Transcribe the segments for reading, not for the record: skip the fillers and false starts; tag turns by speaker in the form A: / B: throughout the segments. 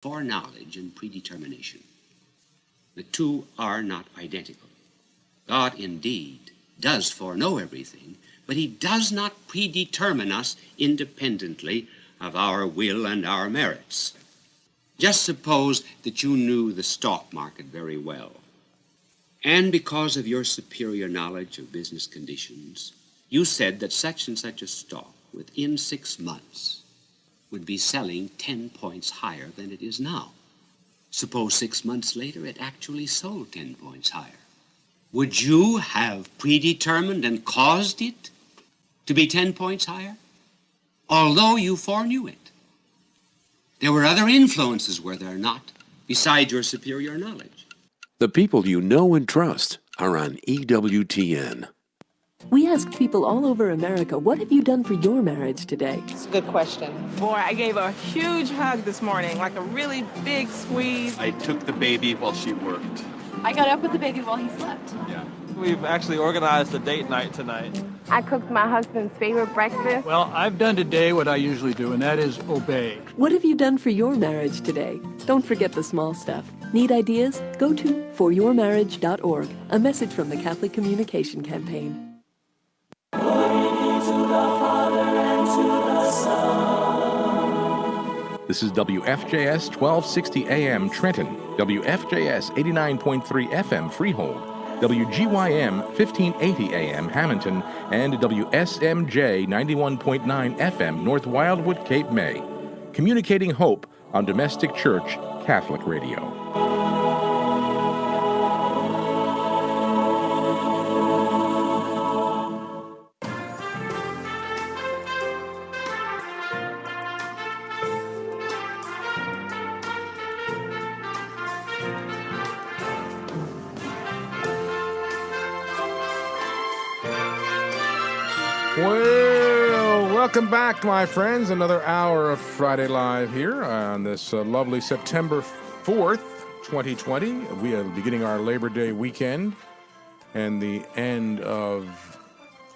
A: foreknowledge and predetermination. The two are not identical. God indeed does foreknow everything, but he does not predetermine us independently of our will and our merits. Just suppose that you knew the stock market very well, and because of your superior knowledge of business conditions, you said that such and such a stock within 6 months would be selling 10 points higher than it is now. Suppose 6 months later it actually sold 10 points higher. Would you have predetermined and caused it to be 10 points higher? Although you foreknew it. There were other influences, were there not, besides your superior knowledge?
B: The people you know and trust are on EWTN.
C: We asked people all over America, what have you done for your marriage today?
D: It's a good question.
E: Boy, I gave a huge hug this morning, like a really big squeeze.
F: I took the baby while she worked.
G: I got up with the baby while he slept.
F: Yeah.
H: We've actually organized a date night tonight.
I: I cooked my husband's favorite breakfast.
J: Well, I've done today what I usually do, and that is obey.
C: What have you done for your marriage today? Don't forget the small stuff. Need ideas? Go to foryourmarriage.org. A message from the Catholic Communication Campaign.
K: This is WFJS 1260 AM Trenton, WFJS 89.3 FM Freehold, WGYM 1580 AM Hamilton, and WSMJ 91.9 FM North Wildwood, Cape May. Communicating hope on Domestic Church Catholic Radio.
L: Well, welcome back, my friends. Another hour of Friday Live here on this lovely September 4th, 2020. We are beginning our Labor Day weekend and the end of...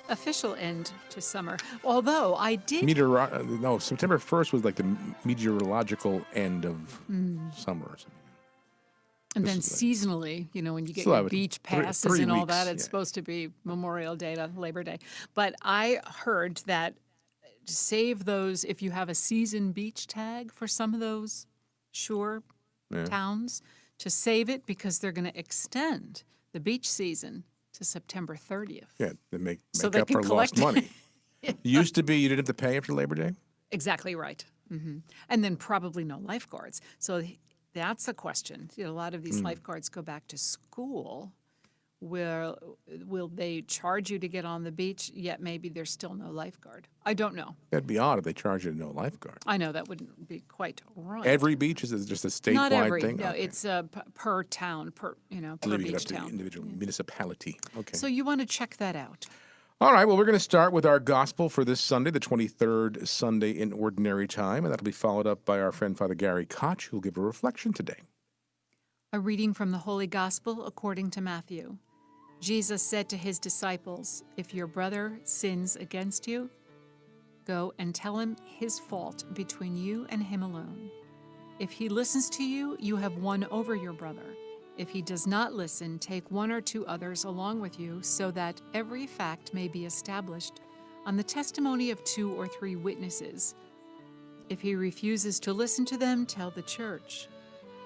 M: Official end to summer. Although I did...
L: September 1st was like the meteorological end of summer or something.
M: And then seasonally, when you get your beach passes and all that, it's supposed to be Memorial Day to Labor Day. But I heard that save those, if you have a season beach tag for some of those shore towns, to save it because they're going to extend the beach season to September 30th.
L: Yeah, they make up for lost money. It used to be you didn't have to pay after Labor Day?
M: Exactly right. Mm-hmm. And then probably no lifeguards. So that's a question. A lot of these lifeguards go back to school. Will they charge you to get on the beach, yet maybe there's still no lifeguard? I don't know.
L: That'd be odd if they charge you no lifeguard.
M: I know, that wouldn't be quite right.
L: Every beach is just a statewide
M: Not every,
L: thing?
M: No,
L: okay.
M: it's per town, per beach town.
L: Individual municipality. Okay.
M: So you want to check that out.
L: All right, well, we're going to start with our gospel for this Sunday, the 23rd Sunday in Ordinary Time, and that'll be followed up by our friend Father Gary Koch, who'll give a reflection today.
M: A reading from the Holy Gospel according to Matthew. Jesus said to his disciples, "If your brother sins against you, go and tell him his fault between you and him alone. If he listens to you, you have won over your brother. If he does not listen, take one or two others along with you, so that every fact may be established on the testimony of 2 or 3 witnesses. If he refuses to listen to them, tell the church.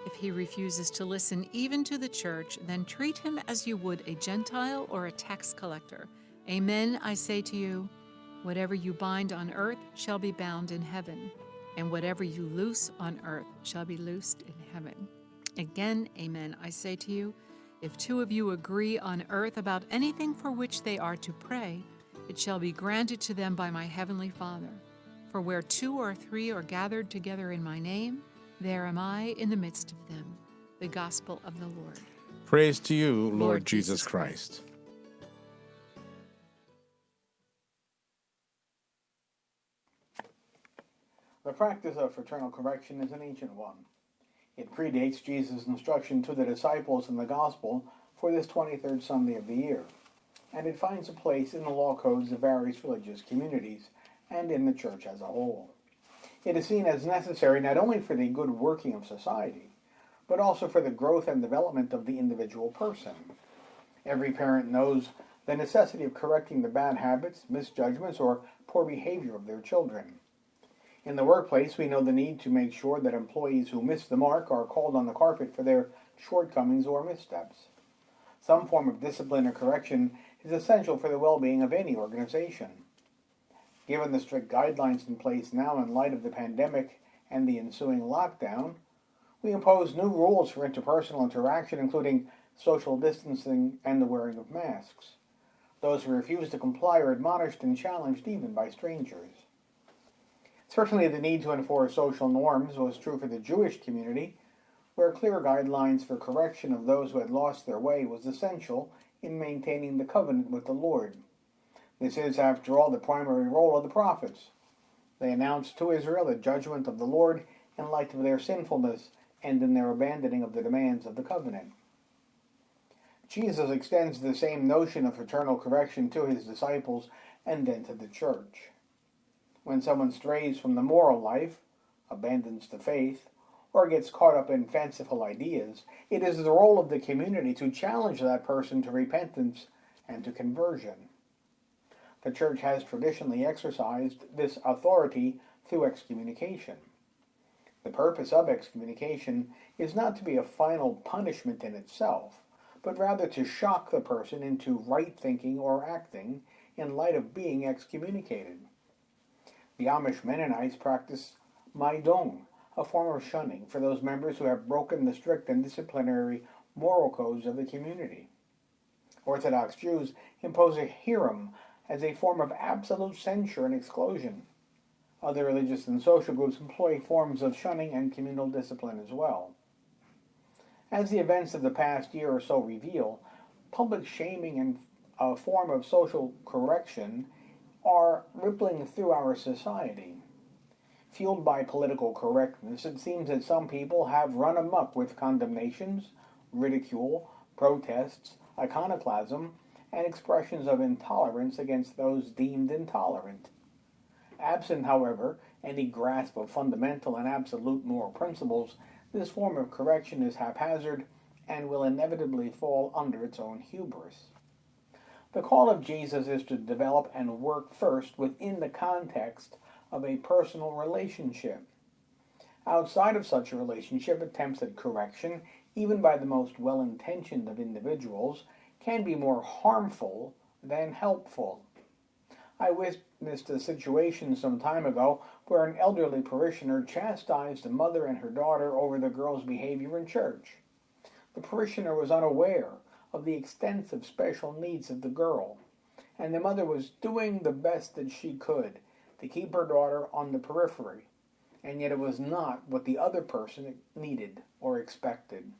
M: If he refuses to listen even to the church, then treat him as you would a Gentile or a tax collector. Amen, I say to you, whatever you bind on earth shall be bound in heaven, and whatever you loose on earth shall be loosed in heaven. Again, amen, I say to you, if 2 of you agree on earth about anything for which they are to pray, it shall be granted to them by my heavenly Father. For where 2 or 3 are gathered together in my name, there am I in the midst of them." The Gospel of the Lord.
L: Praise to you, Lord Jesus Christ.
N: The practice of fraternal correction is an ancient one. It predates Jesus' instruction to the disciples in the Gospel for this 23rd Sunday of the year, and it finds a place in the law codes of various religious communities and in the Church as a whole. It is seen as necessary not only for the good working of society, but also for the growth and development of the individual person. Every parent knows the necessity of correcting the bad habits, misjudgments, or poor behavior of their children. In the workplace, we know the need to make sure that employees who miss the mark are called on the carpet for their shortcomings or missteps. Some form of discipline or correction is essential for the well-being of any organization. Given the strict guidelines in place now in light of the pandemic and the ensuing lockdown, we impose new rules for interpersonal interaction, including social distancing and the wearing of masks. Those who refuse to comply are admonished and challenged even by strangers. Certainly the need to enforce social norms was true for the Jewish community, where clear guidelines for correction of those who had lost their way was essential in maintaining the covenant with the Lord. This is, after all, the primary role of the prophets. They announced to Israel the judgment of the Lord in light of their sinfulness and in their abandoning of the demands of the covenant. Jesus extends the same notion of fraternal correction to his disciples and then to the church. When someone strays from the moral life, abandons the faith, or gets caught up in fanciful ideas, it is the role of the community to challenge that person to repentance and to conversion. The church has traditionally exercised this authority through excommunication. The purpose of excommunication is not to be a final punishment in itself, but rather to shock the person into right thinking or acting in light of being excommunicated. The Amish Mennonites practice Maidong, a form of shunning for those members who have broken the strict and disciplinary moral codes of the community. Orthodox Jews impose a Hiram as a form of absolute censure and exclusion. Other religious and social groups employ forms of shunning and communal discipline as well. As the events of the past year or so reveal, public shaming and a form of social correction are rippling through our society. Fueled by political correctness, it seems that some people have run amok with condemnations, ridicule, protests, iconoclasm, and expressions of intolerance against those deemed intolerant. Absent, however, any grasp of fundamental and absolute moral principles, this form of correction is haphazard and will inevitably fall under its own hubris. The call of Jesus is to develop and work first within the context of a personal relationship. Outside of such a relationship, attempts at correction, even by the most well-intentioned of individuals, can be more harmful than helpful. I witnessed a situation some time ago where an elderly parishioner chastised a mother and her daughter over the girl's behavior in church. The parishioner was unaware of the extensive special needs of the girl, and the mother was doing the best that she could to keep her daughter on the periphery, and yet it was not what the other person needed or expected.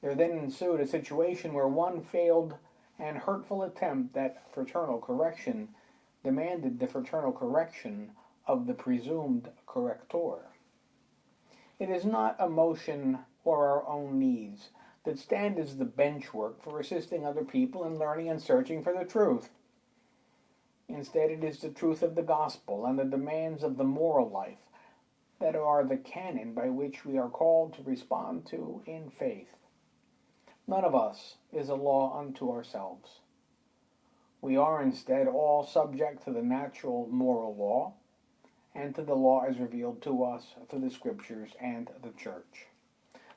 N: There then ensued a situation where one failed and hurtful attempt at fraternal correction demanded the fraternal correction of the presumed corrector. It is not emotion or our own needs that stand as the benchwork for assisting other people in learning and searching for the truth. Instead, it is the truth of the gospel and the demands of the moral life that are the canon by which we are called to respond to in faith. None of us is a law unto ourselves. We are instead all subject to the natural moral law and to the law as revealed to us through the Scriptures and the Church.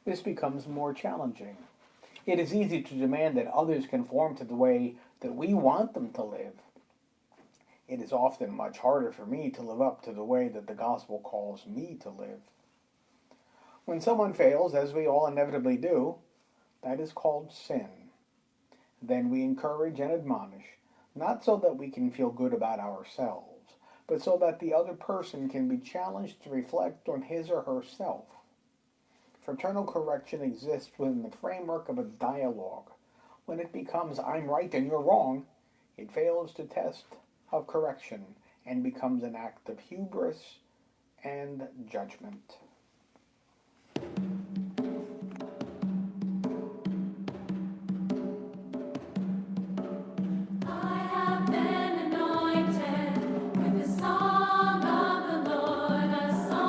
N: This becomes more challenging. It is easy to demand that others conform to the way that we want them to live. It is often much harder for me to live up to the way that the gospel calls me to live. When someone fails, as we all inevitably do, that is called sin. Then we encourage and admonish, not so that we can feel good about ourselves, but so that the other person can be challenged to reflect on his or herself. Fraternal correction exists within the framework of a dialogue. When it becomes, I'm right and you're wrong, it fails to test of correction and becomes an act of hubris and judgment.
D: Anointed with the song of the Lord, a song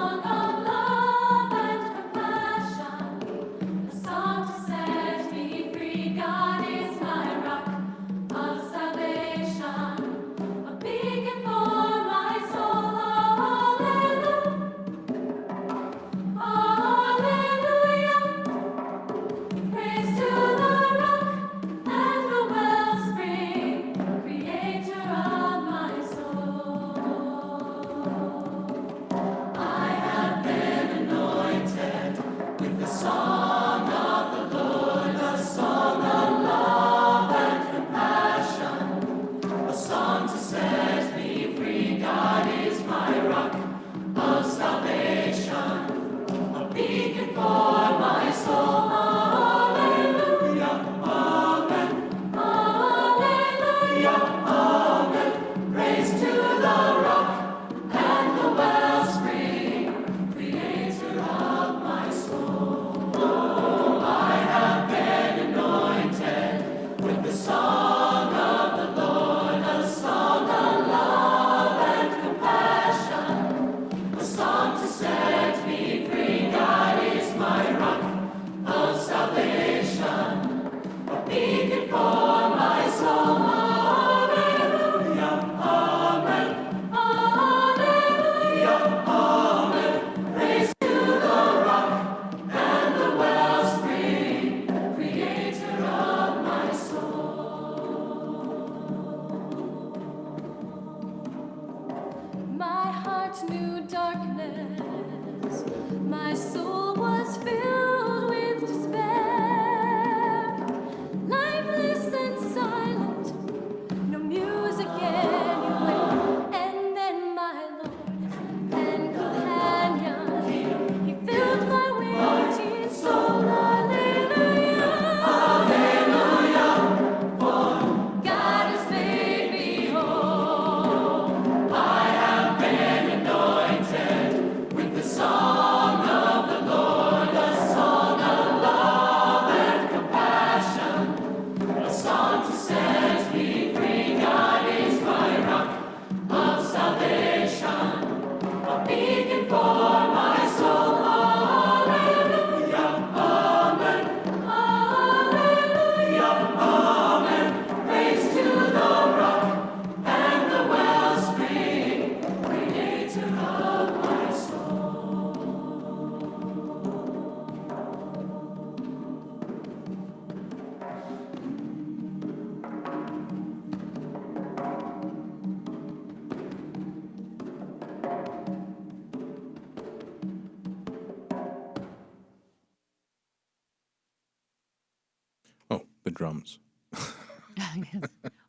L: drums.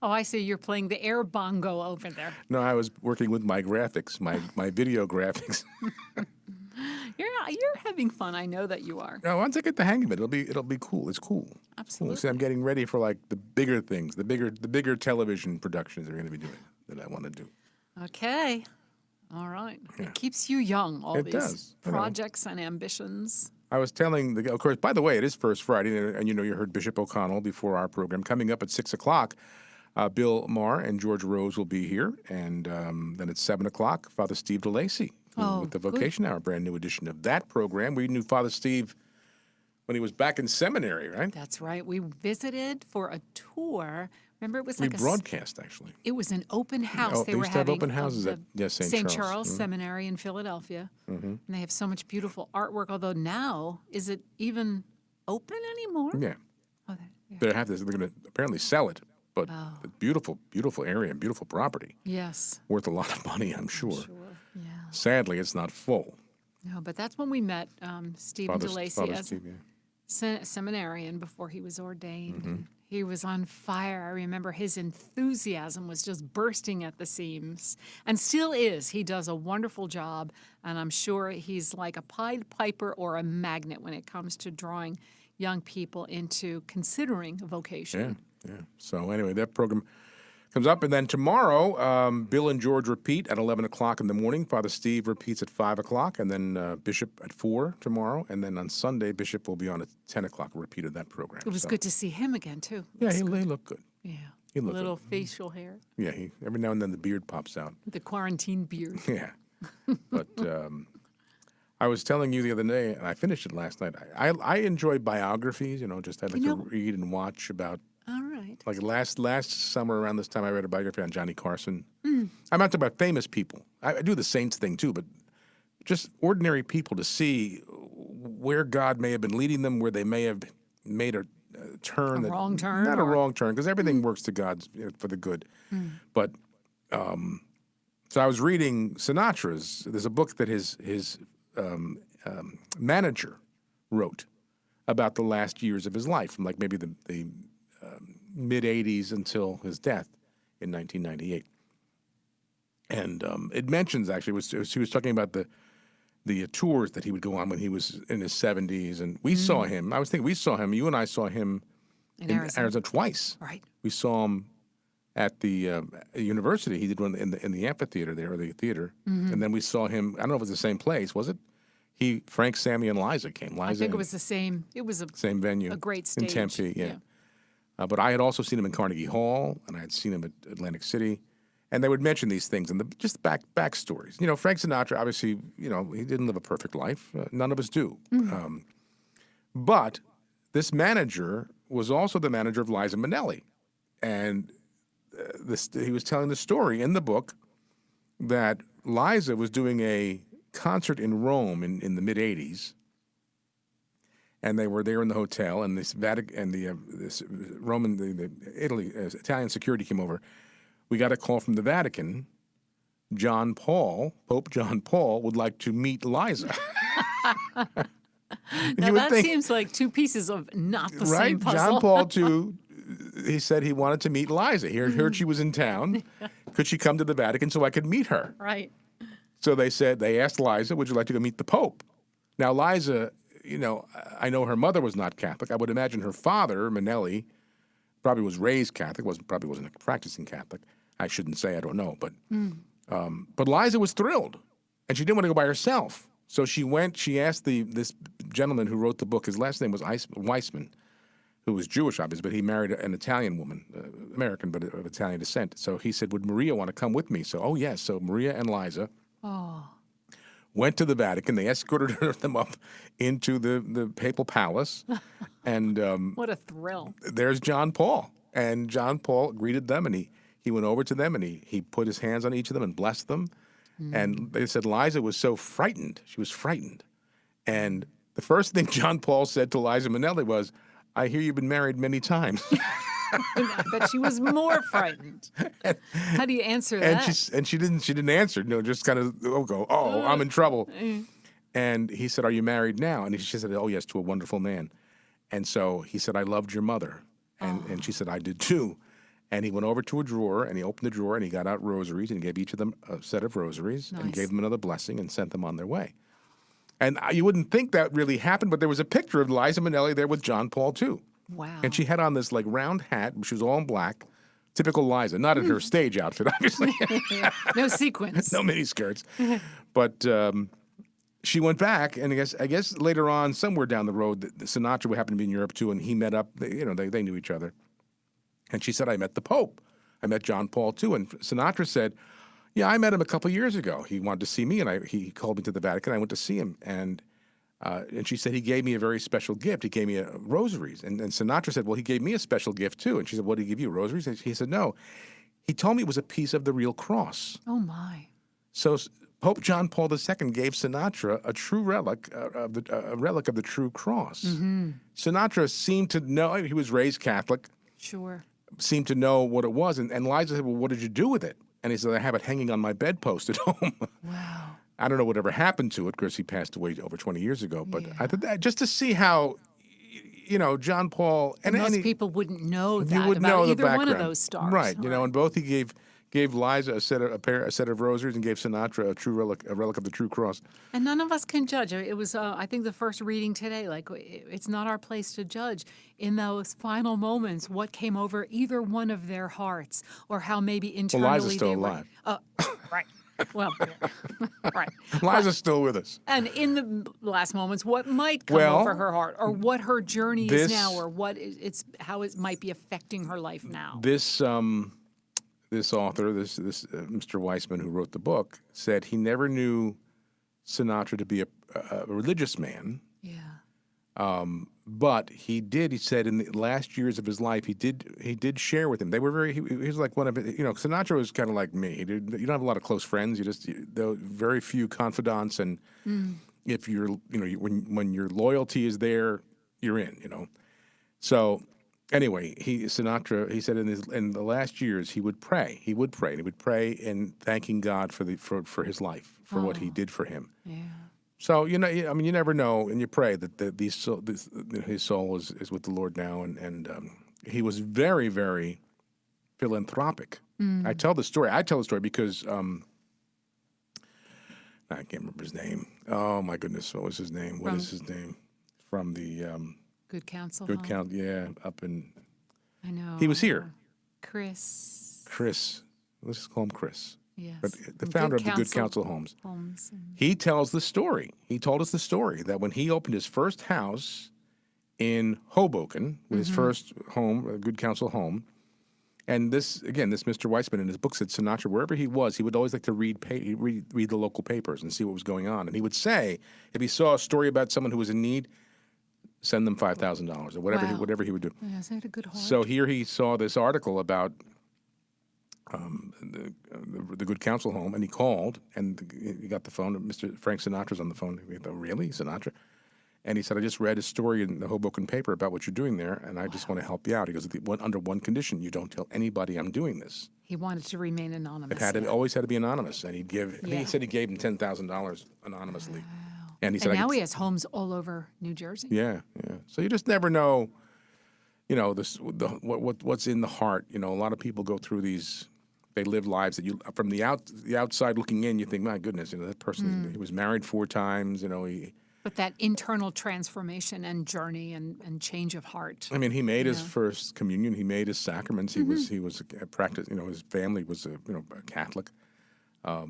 M: Oh, I see. You're playing the air bongo over there.
L: No, I was working with my graphics, my video graphics.
M: You're having fun. I know that you are.
L: No, once I get the hang of it, it'll be cool. It's cool.
M: Absolutely.
L: Cool. See, I'm getting ready for like the bigger things, the bigger television productions they're going to be doing that I want to do.
M: Okay. All right.
L: Yeah.
M: It keeps you young, all
L: It
M: these
L: does.
M: projects and ambitions.
L: I was telling of course, by the way, it is First Friday, and you heard Bishop O'Connell before our program. Coming up at 6 o'clock, Bill Maher and George Rose will be here, and then at 7 o'clock, Father Steve DeLacy with the Vocation Hour, brand new edition of that program. We knew Father Steve when he was back in seminary, right?
M: That's right. We visited for a tour. Remember, it was
L: We
M: like
L: broadcast, actually.
M: It was an open house.
L: Oh,
M: They
L: they
M: were
L: used to have
M: having
L: open houses
M: the
L: at St.
M: St.
L: Charles.
M: Charles
L: Mhm.
M: Seminary in Philadelphia,
L: Mhm.
M: and they have so much beautiful artwork. Although now, is it even open anymore?
L: Yeah.
M: Oh,
L: They're going to apparently sell it, but
M: Oh.
L: a beautiful, beautiful area and beautiful property.
M: Yes.
L: Worth a lot of money, I'm sure.
M: Yeah.
L: Sadly, it's not full.
M: No, but that's when we met Stephen DeLacy
L: Father
M: as
L: Steve, yeah.
M: seminarian before he was ordained.
L: Mhm.
M: He was on fire. I remember his enthusiasm was just bursting at the seams, and still is. He does a wonderful job, and I'm sure he's like a Pied Piper or a magnet when it comes to drawing young people into considering a vocation.
L: Yeah. So anyway, that program comes up, and then tomorrow, Bill and George repeat at 11 o'clock in the morning. Father Steve repeats at 5 o'clock, and then Bishop at 4 tomorrow, and then on Sunday, Bishop will be on at 10 o'clock, a repeat of that program.
M: It was
L: So,
M: good to see him again, too.
L: Yeah, he looked good.
M: Yeah.
L: He looked
M: Little
L: good.
M: facial hair,
L: Yeah, every now and then the beard pops out.
M: the quarantine beard.
L: Yeah. But I was telling you the other day, and I finished it last night. I enjoy biographies, just I'd like to read and watch about.
M: All right.
L: Like last summer around this time, I read a biography on Johnny Carson.
M: Mm.
L: I'm not talking about famous people. I do the saints thing too, but just ordinary people to see where God may have been leading them, where they may have made a turn.
M: Wrong turn?
L: Not a wrong turn, because everything works to God's for the good.
M: Mm.
L: But so I was reading Sinatra's. There's a book that his manager wrote about the last years of his life, from like maybe the mid 80s until his death in 1998. And it mentions, actually, he was talking about the tours that he would go on when he was in his 70s. And we saw him, I was thinking, you and I saw him in Arizona twice.
M: Right.
L: We saw him at the university. He did one in the amphitheater there, or the theater.
M: Mhm.
L: And then we saw him, I don't know if it was the same place, was it? Frank, Sammy, and Liza came.
M: I think it was the same. It was
L: same venue.
M: a great
L: In
M: stage.
L: Tempe, yeah. But I had also seen him in Carnegie Hall, and I had seen him at Atlantic City. And they would mention these things and just backstories. Frank Sinatra, obviously, he didn't live a perfect life. None of us do.
M: Mm-hmm.
L: But this manager was also the manager of Liza Minnelli. And he was telling the story in the book that Liza was doing a concert in Rome in the mid-'80s. And they were there in the hotel, and this Italian security came over. We got a call from the Vatican. Pope John Paul would like to meet Liza.
M: Now that seems like two pieces of not the
L: right?
M: same puzzle.
L: John Paul too. He said he wanted to meet Liza. He heard she was in town. Could she come to the Vatican so I could meet her?
M: Right.
L: So they asked Liza, would you like to go meet the Pope? Now, Liza, I know her mother was not Catholic. I would imagine her father, Minnelli, probably was raised Catholic, probably wasn't a practicing Catholic. I shouldn't say, I don't know. But Liza was thrilled, and she didn't want to go by herself. So she went, she asked this gentleman who wrote the book, his last name was Weissman, who was Jewish, obviously, but he married an Italian woman, American, but of Italian descent. So he said, would Maria want to come with me? So, yes. So Maria and Liza went to the Vatican. They escorted them up into the papal palace. And
M: what a thrill.
L: There's John Paul. And John Paul greeted them, and he went over to them, and he put his hands on each of them and blessed them. And they said Liza was so frightened. She was frightened. And the first thing John Paul said to Liza Minnelli was, I hear you've been married many times.
M: I bet she was more frightened. How do you answer that?
L: And she didn't answer. Just kind of I'm in trouble. And he said, are you married now? And she said, oh, yes, to a wonderful man. And so he said, I loved your mother. And she said, I did too. And he went over to a drawer, and he opened the drawer, and he got out rosaries, and he gave each of them a set of rosaries, and gave them another blessing, and sent them on their way. And you wouldn't think that really happened, but there was a picture of Liza Minnelli there with John Paul II.
M: Wow.
L: And she had on this like round hat, she was all in black, typical Liza, not in her stage outfit, obviously.
M: No sequins.
L: No mini skirts. But she went back, and I guess later on, somewhere down the road, Sinatra happened to be in Europe too, and he met up. They knew each other. And she said, I met the Pope. I met John Paul II. And Sinatra said, yeah, I met him a couple years ago. He wanted to see me, and he called me to the Vatican. I went to see him, and she said he gave me a very special gift. He gave me rosaries. And Sinatra said, well, he gave me a special gift too. And she said, what did he give you, rosaries? And he said, no. He told me it was a piece of the real cross.
M: Oh, my.
L: So Pope John Paul II gave Sinatra a true relic of the true cross.
M: Mm-hmm.
L: Sinatra seemed to know, he was raised Catholic.
M: Sure.
L: Seemed to know what it was. And Liza said, well, what did you do with it? And he said, I have it hanging on my bedpost at home.
M: Wow.
L: I don't know whatever happened to it because he passed away over 20 years ago. But I thought that just to see how, John Paul... and
M: most people wouldn't know that
L: you would
M: about
L: know
M: either
L: the background.
M: one of those stars.
L: Right. And both he gave Liza a set of rosaries and gave Sinatra a relic of the true cross.
M: And none of us can judge. It was, I think, the first reading today. Like, it's not our place to judge in those final moments what came over either one of their hearts, or how maybe internally
L: Liza's still
M: they
L: alive.
M: were. Right. Well, right.
L: Liza's still with us.
M: And in the last moments, what might come over her heart, or what her journey is now, or how it might be affecting her life now.
L: This author, Mr. Weissman, who wrote the book, said he never knew Sinatra to be a religious man.
M: Yeah.
L: But he said in the last years of his life, he did share with him. They were he was like one of, Sinatra was kind of like me. You don't have a lot of close friends. There were very few confidants. And if when your loyalty is there, you're in, So anyway, Sinatra, he said in the last years, he would pray. He would pray in thanking God for his life, for what he did for him.
M: Yeah.
L: So, you never know, and you pray that his soul is with the Lord now. And he was very, very philanthropic. I tell the story because I can't remember his name. Oh, my goodness. What was his name? What is his name? From the...
M: Good Counsel.
L: Good Counsel, yeah, up in...
M: I know.
L: He was here.
M: Chris.
L: Let's just call him Chris.
M: Yes.
L: But the founder of the Good Counsel Homes. He tells the story. He told us the story that when he opened his first house in Hoboken, his first home, a Good Counsel home, and this Mr. Weissman in his book said Sinatra, wherever he was, he would always like to read the local papers and see what was going on. And he would say, if he saw a story about someone who was in need, send them $5,000 or whatever he would do.
M: Yeah, is that a good heart?
L: So here he saw this article about the Good Counsel home, and he called, and he got the phone. Mr. Frank Sinatra's on the phone. He go, really, Sinatra? And he said, I just read a story in the Hoboken paper about what you're doing there, and I just want to help you out. He goes, under one condition, you don't tell anybody I'm doing this.
M: He wanted to remain anonymous.
L: It always had to be anonymous, and he'd give. He said he gave him $10,000 anonymously.
M: Wow.
L: And he said,
M: now he has homes all over New Jersey.
L: Yeah. So you just never know, what's in the heart. A lot of people go through these. They live lives that you, from the outside looking in, you think, my goodness, that person, he was married 4 times,
M: But that internal transformation and journey and change of heart.
L: I mean, he made his first communion. He made his sacraments. He was a practice. His family was a Catholic.
M: I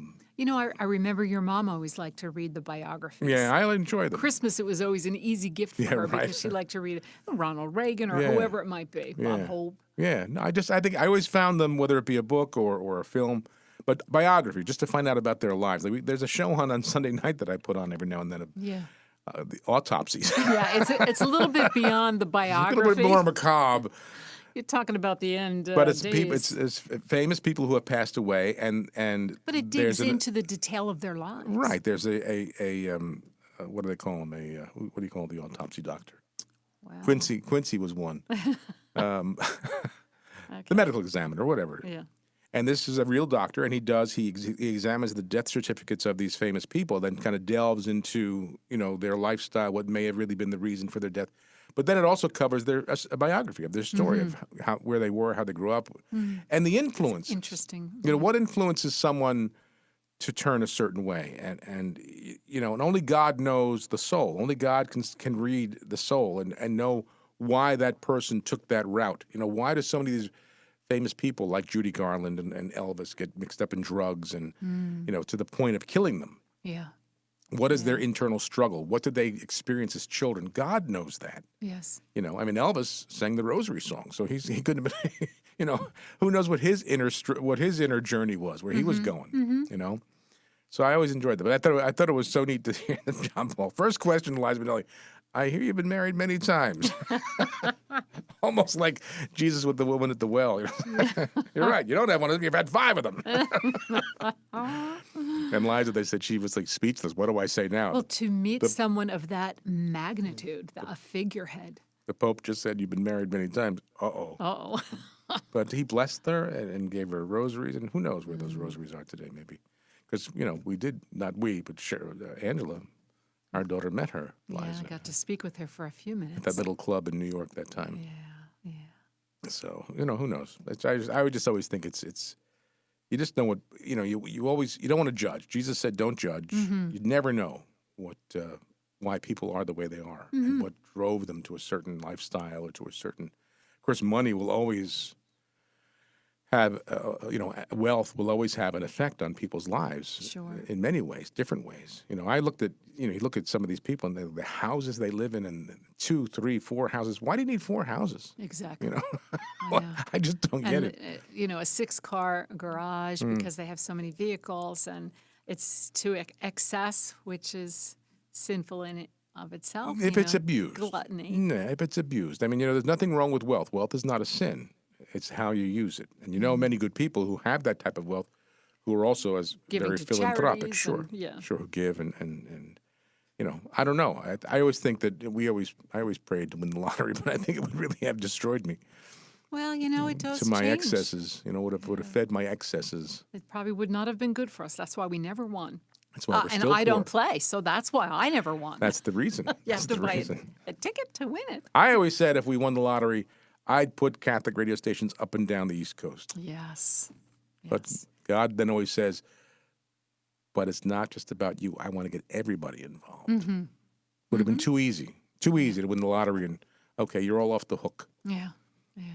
M: remember your mom always liked to read the biographies.
L: Yeah, I enjoy them.
M: Christmas, it was always an easy gift for her because she liked to read Ronald Reagan or whoever it might be, Bob Hope.
L: Yeah, no, I think I always found them, whether it be a book or a film, but biography, just to find out about their lives. There's a show on Sunday night that I put on every now and then. The autopsies.
M: Yeah, it's a little bit beyond the biography.
L: A little bit more macabre.
M: You're talking about the end.
L: But it's famous people who have passed away, and
M: but it digs into the detail of their lives.
L: Right. There's a what do they call him? What do you call the autopsy doctor?
M: Wow.
L: Quincy was one. The medical examiner, whatever.
M: Yeah.
L: And this is a real doctor, and he examines the death certificates of these famous people, then kind of delves into, their lifestyle, what may have really been the reason for their death. But then it also covers a biography of their story of where they were, how they grew up, and the influence.
M: Interesting.
L: What influences someone to turn a certain way, and only God knows the soul. Only God can read the soul and know why that person took that route. Why do so many of these famous people like Judy Garland and Elvis get mixed up in drugs and to the point of killing them?
M: Yeah.
L: What is their internal struggle? What did they experience as children? God knows that.
M: Yes.
L: Elvis sang the Rosary song, so he couldn't have been. Who knows what his inner journey was, where he was going. So I always enjoyed that. But I thought it was so neat to hear John Paul. First question, Liza Minnelli. I hear you've been married many times. Almost like Jesus with the woman at the well. You're right. You don't have one of them. You've had 5 of them. And Liza, they said she was like speechless. What do I say now?
M: Well, to meet someone of that magnitude, a figurehead.
L: The Pope just said you've been married many times. Uh-oh.
M: Uh-oh.
L: But he blessed her and gave her rosaries. And who knows where those rosaries are today, maybe. Because, Angela, our daughter, met her, Liza.
M: Yeah, I got to speak with her for a few minutes.
L: At that little club in New York that time.
M: Yeah.
L: So, who knows? I would just always think it's you just know what, you don't want to judge. Jesus said don't judge. You never know why people are the way they are and what drove them to a certain lifestyle or to a certain, of course, money will always have, wealth will always have an effect on people's lives.
M: Sure.
L: In many ways, different ways. I looked at, you look at some of these people and the houses they live in and 2, 3, 4 houses. Why do you need 4 houses?
M: Exactly.
L: I just don't get it.
M: A 6-car garage because they have so many vehicles, and it's to excess, which is sinful in it of itself.
L: If it's abused.
M: Gluttony.
L: No, if it's abused. I mean, there's nothing wrong with wealth. Wealth is not a sin. It's how you use it. And many good people who have that type of wealth who are also as
M: Giving
L: very
M: to
L: philanthropic.
M: Sure,
L: who give and I don't know. I always think that I always prayed to win the lottery, but I think it would really have destroyed me.
M: Well, it does
L: to my
M: change.
L: excesses. Would have fed my excesses.
M: It probably would not have been good for us. That's why we never won.
L: That's why we're
M: and
L: still
M: I
L: poor.
M: don't play, so that's why I never won.
L: That's the reason.
M: You have to buy a ticket to win it.
L: I always said if we won the lottery, I'd put Catholic radio stations up and down the East Coast.
M: Yes.
L: But God then always says, but it's not just about you. I want to get everybody involved. Would have been too easy to win the lottery and, okay, you're all off the hook.
M: Yeah.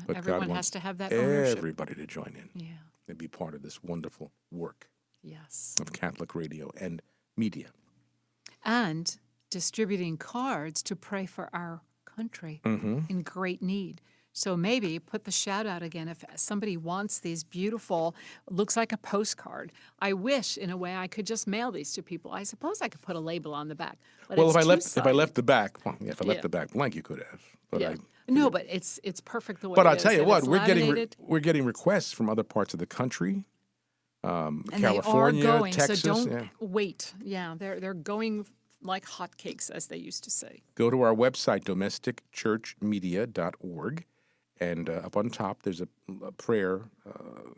L: But
M: everyone
L: God
M: has to have that
L: wants
M: ownership.
L: everybody to join in.
M: Yeah.
L: And be part of this wonderful work
M: Yes.
L: of Catholic radio and media.
M: And distributing cards to pray for our country in great need. So maybe put the shout out again if somebody wants these beautiful, looks like a postcard. I wish in a way I could just mail these to people. I suppose I could put a label on the back. But
L: Well,
M: it's
L: if I
M: two-sided.
L: left the back, left the back blank, you could have. But
M: No, but it's perfect the way
L: But
M: it
L: I'll
M: is.
L: tell you
M: If
L: what,
M: it's
L: we're
M: laminated,
L: getting requests from other parts of the country,
M: and
L: California,
M: they are going,
L: Texas.
M: so don't
L: yeah.
M: wait. Yeah, they're going like hotcakes, as they used to say.
L: Go to our website, domesticchurchmedia.org, and up on top there's a prayer.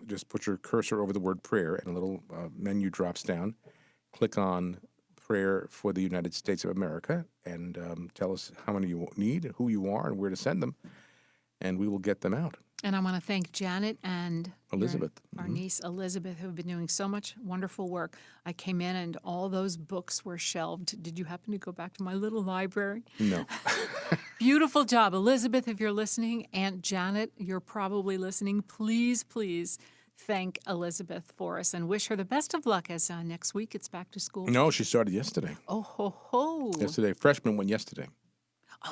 L: Just put your cursor over the word prayer, and a little menu drops down. Click on prayer for the United States of America, and tell us how many you need, who you are, and where to send them, and we will get them out.
M: And I want to thank Janet and
L: Elizabeth.
M: our niece Elizabeth, who have been doing so much wonderful work. I came in and all those books were shelved. Did you happen to go back to my little library?
L: No.
M: Beautiful job. Elizabeth, if you're listening, Aunt Janet, you're probably listening. Please, please thank Elizabeth for us and wish her the best of luck as next week it's back to school.
L: No, she started yesterday.
M: Oh, ho, ho.
L: Yesterday. Freshman went yesterday.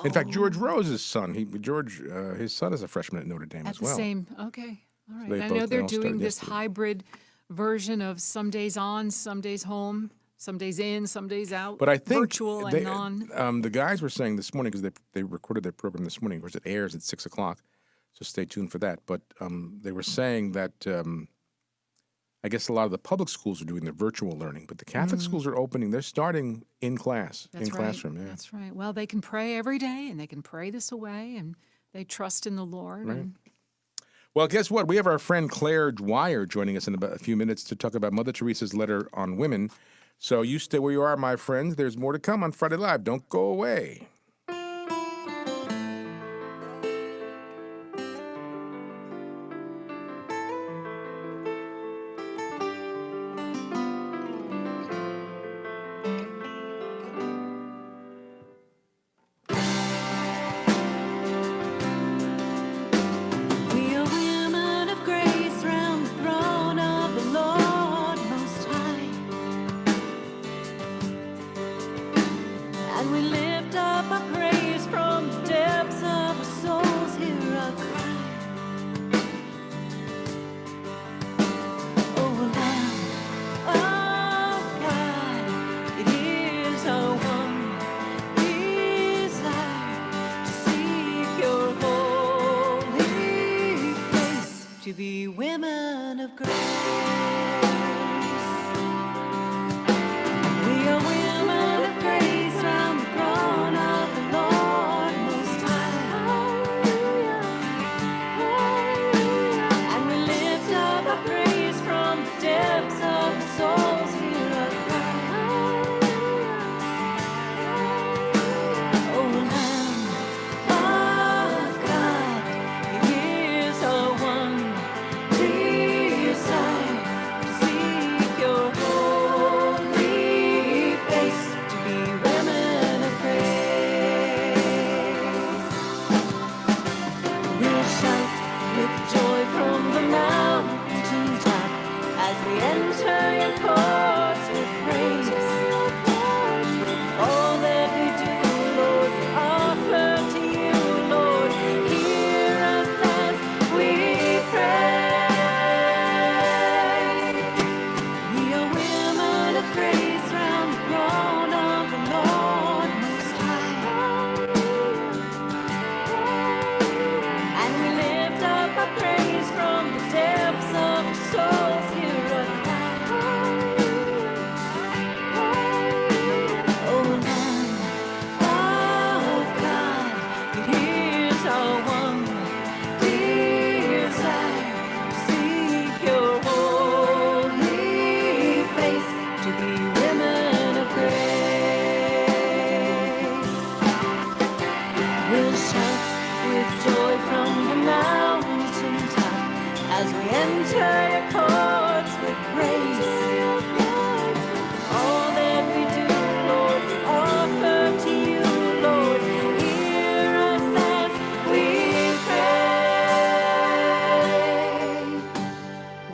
L: In fact, George Rose's son, his son is a freshman at Notre Dame
M: At
L: as well.
M: the same, okay. All right.
L: They
M: I
L: both-
M: know
L: they
M: they're
L: all started
M: doing this
L: yesterday.
M: hybrid version of some days on, some days home, some days in, some days out.
L: But I think
M: virtual and non.
L: The guys were saying this morning, because they recorded their program this morning, of course it airs at 6 o'clock, so stay tuned for that. But they were saying that I guess a lot of the public schools are doing their virtual learning, but the Catholic schools are opening. They're starting in class,
M: That's right.
L: classroom. Yeah.
M: That's right. Well, they can pray every day, and they can pray this away, and they trust in the Lord.
L: Right.
M: And
L: Well, guess what? We have our friend Claire Dwyer joining us in about a few minutes to talk about Mother Teresa's letter on women. So you stay where you are, my friends. There's more to come on Friday Live. Don't go away.
D: To be women of grace. We are women of grace round the throne of the Lord Most High. And we lift up our praise from the depths of our souls. Hear our cry. Oh, Lamb of God, it is our one desire to seek your holy face, to be women of grace. We'll shout with joy from the mountain top as we enter your courts with praise. All that we do, Lord, we offer to you, Lord. Hear us as we pray. We are women of grace round the throne of the Lord Most High. And we lift up our praise from the depths of our souls. Hear our cry. Oh, Lamb of God, it is our one desire to seek your holy face, to be women of grace. We'll shout with joy from the mountain top as we enter your courts with praise. All that we do, Lord, we offer to you, Lord. Hear us as we pray.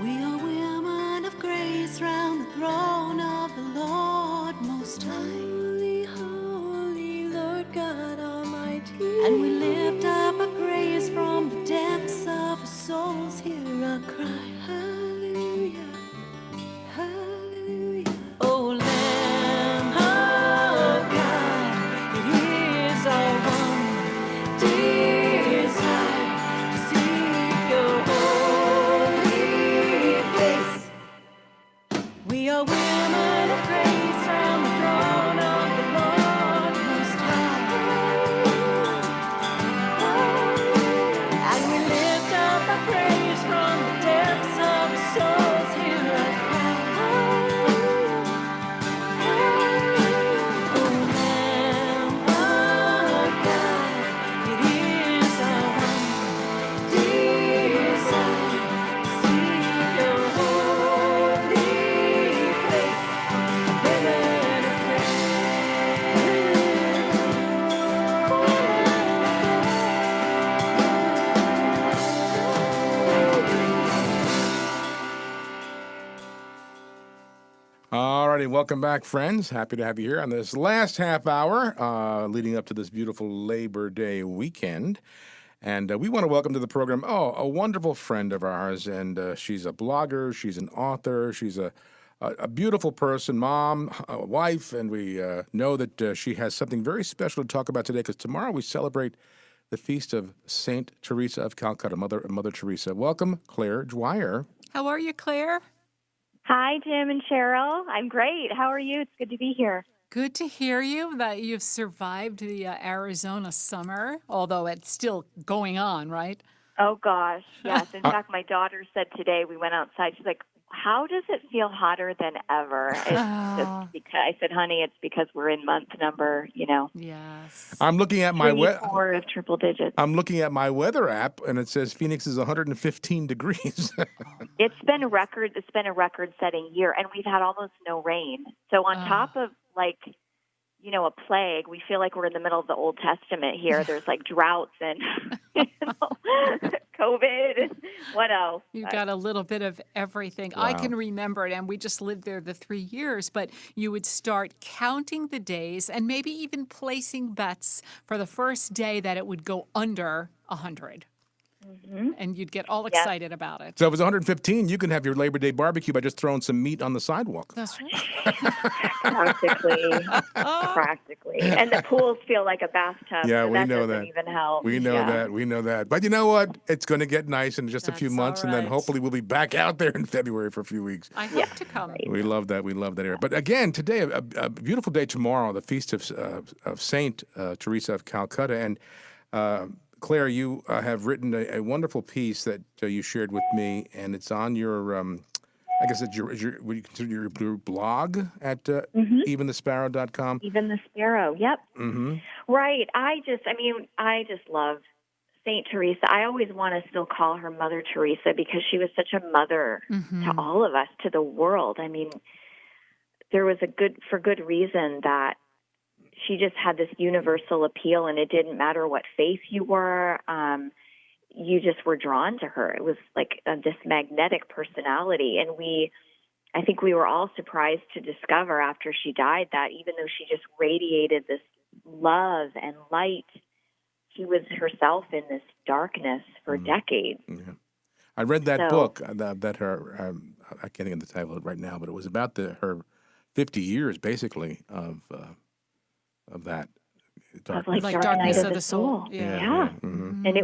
D: We are women of grace round the throne of the Lord Most High. Holy, holy Lord God Almighty. And we lift up our praise from the depths of our souls. Hear our cry. Hallelujah. Hallelujah. Oh, Lamb of God, it is our one desire to seek your holy face. We are women of grace round the throne of the Lord Most High. And we lift up our praise from the depths of our souls. Hear our cry. Oh, Lamb of God, it is our one desire to seek your holy face. Women of
L: All righty, welcome back, friends. Happy to have you here on this last half hour leading up to this beautiful Labor Day weekend. And we want to welcome to the program, a wonderful friend of ours. And she's a blogger, she's an author, she's a beautiful person, mom, wife. And we know that she has something very special to talk about today because tomorrow we celebrate the feast of Saint Teresa of Calcutta, Mother Teresa. Welcome, Claire Dwyer.
M: How are you, Claire?
O: Hi, Jim and Cheryl. I'm great. How are you? It's good to be here.
M: Good to hear you that you've survived the Arizona summer, although it's still going on, right?
O: Oh, gosh. Yes. In fact, my daughter said today, we went outside, she's like, how does it feel hotter than ever? It's just because, I said, honey, it's because we're in month number,
M: Yes.
L: I'm looking at my
O: 4 of triple digits.
L: I'm looking at my weather app, and it says Phoenix is 115 degrees.
O: It's been a record-setting year, and we've had almost no rain. So on top of, a plague, we feel like we're in the middle of the Old Testament here. There's droughts and COVID and what else?
M: You've got a little bit of everything.
L: Wow.
M: I can remember it, and we just lived there the 3 years, but you would start counting the days and maybe even placing bets for the first day that it would go under 100.
O: Mm-hmm.
M: And you'd get all excited about it.
L: So if it's 115, you can have your Labor Day barbecue by just throwing some meat on the sidewalk.
M: That's right.
O: Practically. And the pools feel like a bathtub.
L: Yeah,
O: so
L: we
O: that
L: know
O: doesn't
L: that.
O: even help.
L: We know that. We know that. But you know what? It's going to get nice in just a few months, and then hopefully we'll be back out there in February for a few weeks.
M: I hope to come.
L: We love that. We love that area. But again, today, a beautiful day tomorrow, the feast of Saint Teresa of Calcutta. And Claire, you have written a wonderful piece that you shared with me, and it's on your, I guess it's would you consider your blog at eventhesparrow.com?
O: Even the Sparrow, yep.
L: Mm-hmm.
O: Right. I just love Saint Teresa. I always want to still call her Mother Teresa because she was such a mother to all of us, to the world. I mean, there was for good reason that she just had this universal appeal, and it didn't matter what faith you were. You just were drawn to her. It was like this magnetic personality. And I think we were all surprised to discover after she died that even though she just radiated this love and light, she was herself in this darkness for decades.
L: Yeah. I read that book that her, I can't think of the title right now, but it was about her 50 years, basically, of that darkness.
O: Like darkness of the soul. Yeah.
L: Mm-hmm.
O: And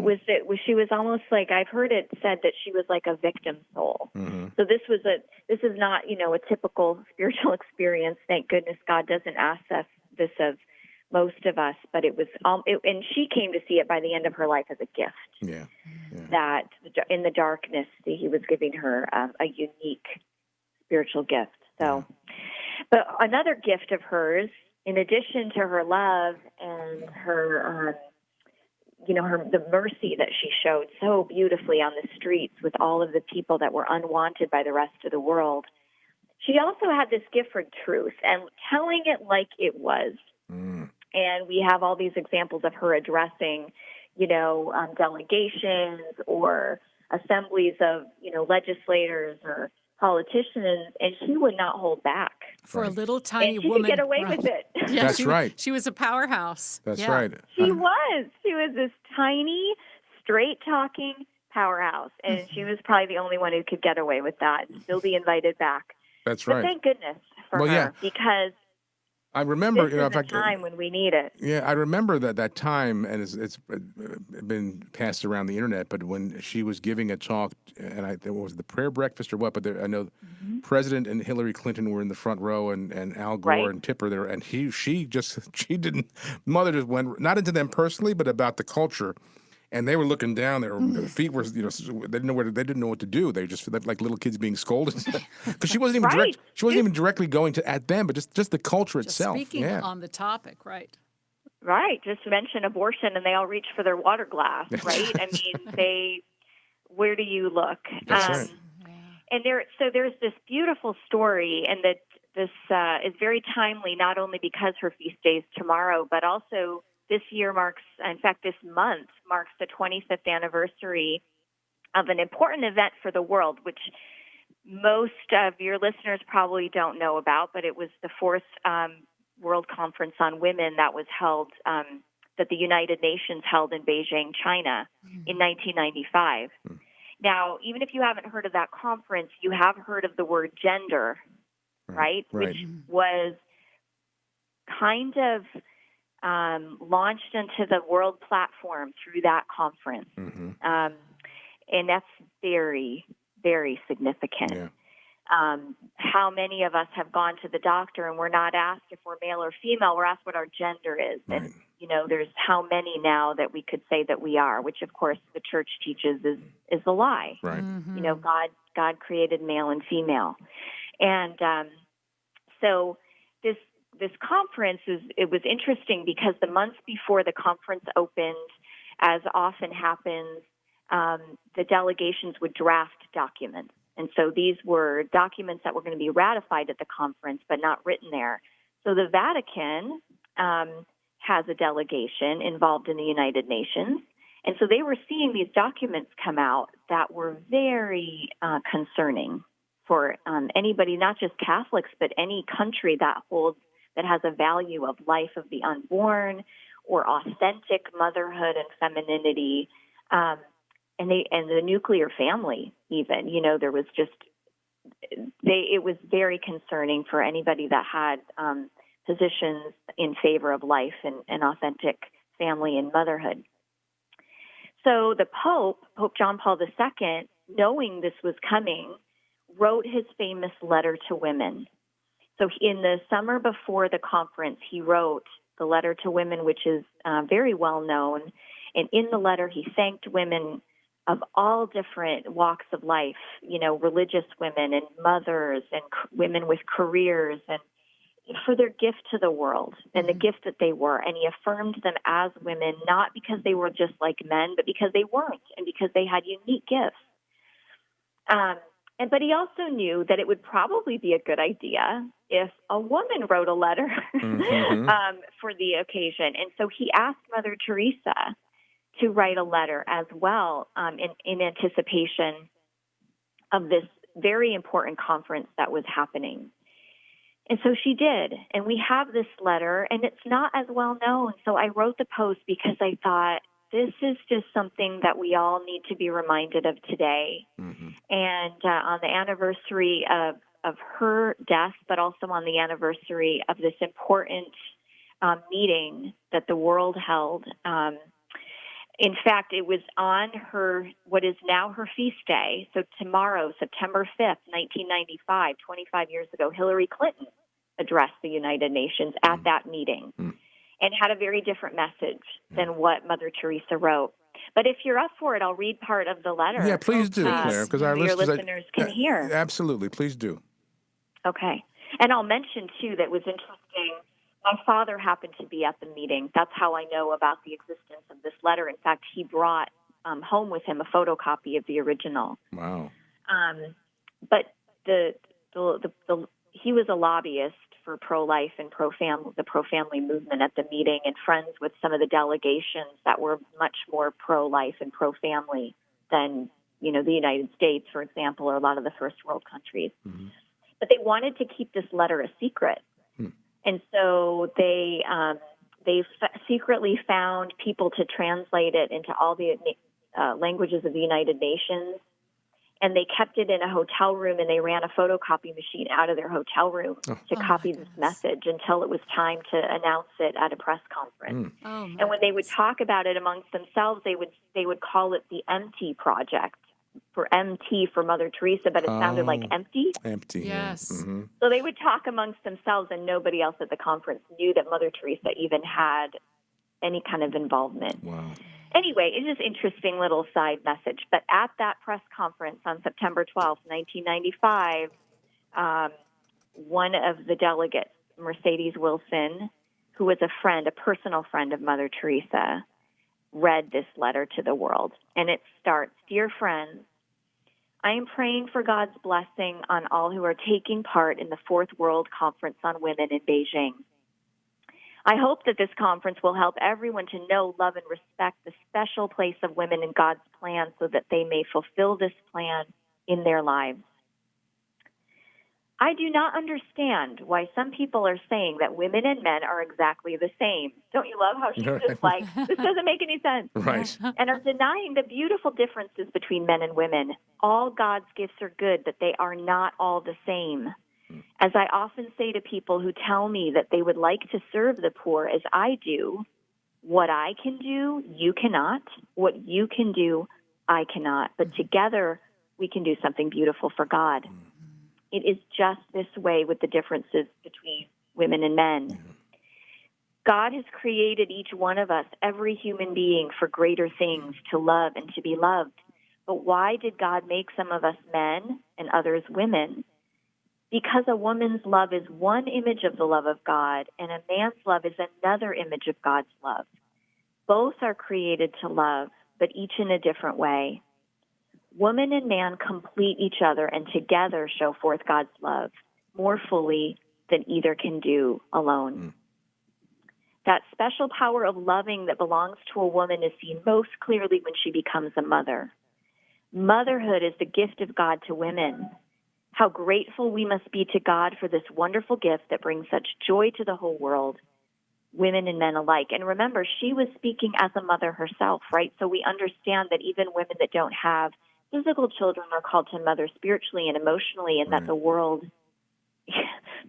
O: she was almost like, I've heard it said that she was like a victim soul.
L: Mm-hmm.
O: So this is not, a typical spiritual experience. Thank goodness God doesn't ask us this of most of us, but it was, and she came to see it by the end of her life as a gift.
L: Yeah.
O: That in the darkness, he was giving her a unique spiritual gift. So, but another gift of hers, in addition to her love and her, the mercy that she showed so beautifully on the streets with all of the people that were unwanted by the rest of the world, she also had this gift for truth and telling it like it was.
L: Mm.
O: And we have all these examples of her addressing, delegations or assemblies of, legislators or politicians, and she would not hold back.
M: For a little tiny
O: and she
M: woman.
O: could get away with it.
M: Yeah,
L: That's right.
M: She was a powerhouse.
L: That's right.
O: She was. She was this tiny, straight-talking powerhouse, and she was probably the only one who could get away with that and still be invited back.
L: That's
O: but
L: right.
O: Thank goodness for her, because
L: I remember,
O: this is a time when we need it.
L: Yeah, I remember that time, and it's been passed around the internet. But when she was giving a talk, and was the prayer breakfast or what? But I know President and Hillary Clinton were in the front row, and Al Gore and Tipper there, and she didn't. Mother just went not into them personally, but about the culture. And they were looking down. Their feet were, they didn't know what to do. They just felt like little kids being scolded because she wasn't even She wasn't even directly going at them, but just the culture itself.
M: Speaking on the topic, right?
O: Right. Just mention abortion, and they all reach for their water glass, right? I mean, where do you look?
L: That's right.
O: And there's this beautiful story, and that this is very timely, not only because her feast day is tomorrow, but also. This month marks the 25th anniversary of an important event for the world, which most of your listeners probably don't know about, but it was the 4th World Conference on Women that was held, that the United Nations held in Beijing, China, in 1995. Now, even if you haven't heard of that conference, you have heard of the word gender, right? Which was kind of launched into the world platform through that conference. And that's very, very significant.
L: Yeah.
O: How many of us have gone to the doctor and we're not asked if we're male or female, we're asked what our gender is.
L: Right.
O: And, there's how many now that we could say that we are, which of course the church teaches is a lie.
L: Right.
O: God created male and female. And so this conference it was interesting because the months before the conference opened, as often happens, the delegations would draft documents. And so these were documents that were going to be ratified at the conference, but not written there. So the Vatican has a delegation involved in the United Nations. And so they were seeing these documents come out that were very concerning for anybody, not just Catholics, but any country that has a value of life of the unborn or authentic motherhood and femininity, and the nuclear family even. There was it was very concerning for anybody that had positions in favor of life and authentic family and motherhood. So the Pope John Paul II, knowing this was coming, wrote his famous letter to women. So in the summer before the conference, he wrote the letter to women, which is very well known. And in the letter, he thanked women of all different walks of life, religious women and mothers and women with careers, and for their gift to the world and the gift that they were. And he affirmed them as women, not because they were just like men, but because they weren't and because they had unique gifts. But he also knew that it would probably be a good idea if a woman wrote a letter for the occasion. And so he asked Mother Teresa to write a letter as well in anticipation of this very important conference that was happening. And so she did. And we have this letter, and it's not as well known. So I wrote the post because I thought, this is just something that we all need to be reminded of today. Mm-hmm. And on the anniversary of her death, but also on the anniversary of this important meeting that the world held. In fact, it was on what is now her feast day. So tomorrow, September 5th, 1995, 25 years ago, Hillary Clinton addressed the United Nations at that meeting. And had a very different message than what Mother Teresa wrote. But if you're up for it, I'll read part of the letter.
L: Yeah, please do, Claire, because our
O: listeners can hear.
L: Absolutely, please do.
O: Okay. And I'll mention, too, that was interesting. My father happened to be at the meeting. That's how I know about the existence of this letter. In fact, he brought home with him a photocopy of the original.
L: Wow.
O: But he was a lobbyist for pro-life and the pro-family movement at the meeting, and friends with some of the delegations that were much more pro-life and pro-family than, the United States, for example, or a lot of the first world countries. Mm-hmm. But they wanted to keep this letter a secret. And so they secretly found people to translate it into all the languages of the United Nations. And they kept it in a hotel room, and they ran a photocopy machine out of their hotel room to copy this message until it was time to announce it at a press conference. And when they would talk about it amongst themselves, they would call it the MT Project, for MT for Mother Teresa, but it sounded like empty.
L: Empty,
M: yes.
L: Yeah. Mm-hmm.
O: So they would talk amongst themselves, and nobody else at the conference knew that Mother Teresa even had any kind of involvement.
L: Wow.
O: Anyway, it's just an interesting little side message. But at that press conference on September 12th, 1995, one of the delegates, Mercedes Wilson, who was a personal friend of Mother Teresa, read this letter to the world. And it starts, "Dear friends, I am praying for God's blessing on all who are taking part in the Fourth World Conference on Women in Beijing. I hope that this conference will help everyone to know, love, and respect the special place of women in God's plan so that they may fulfill this plan in their lives. I do not understand why some people are saying that women and men are exactly the same." Don't you love how she's just like, this doesn't make any sense.
L: Right.
O: "And are denying the beautiful differences between men and women. All God's gifts are good, but they are not all the same. As I often say to people who tell me that they would like to serve the poor as I do, what I can do, you cannot. What you can do, I cannot. But together, we can do something beautiful for God. It is just this way with the differences between women and men. God has created each one of us, every human being, for greater things, to love and to be loved. But why did God make some of us men and others women? Because a woman's love is one image of the love of God, and a man's love is another image of God's love. Both are created to love, but each in a different way. Woman and man complete each other and together show forth God's love more fully than either can do alone. That special power of loving that belongs to a woman is seen most clearly when she becomes a mother. Motherhood is the gift of God to women. How grateful we must be to God for this wonderful gift that brings such joy to the whole world, women and men alike. And remember, she was speaking as a mother herself, right? So we understand that even women that don't have physical children are called to mother spiritually and emotionally, and that the world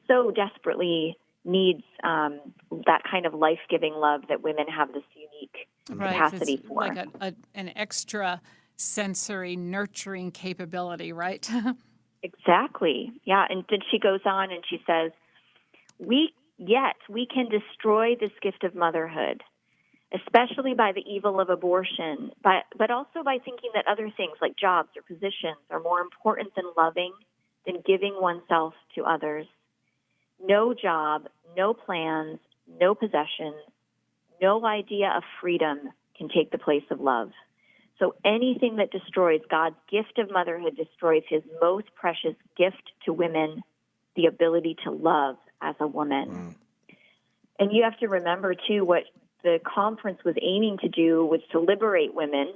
O: so desperately needs that kind of life-giving love that women have this unique capacity
M: it's
O: for.
M: Like an extra sensory nurturing capability, right?
O: Exactly. Yeah. And then she goes on and she says, we can destroy this gift of motherhood, especially by the evil of abortion, but also by thinking that other things like jobs or positions are more important than loving, than giving oneself to others. No job, no plans, no possessions, no idea of freedom can take the place of love. So anything that destroys God's gift of motherhood destroys his most precious gift to women, the ability to love as a woman. And you have to remember, too, what the conference was aiming to do was to liberate women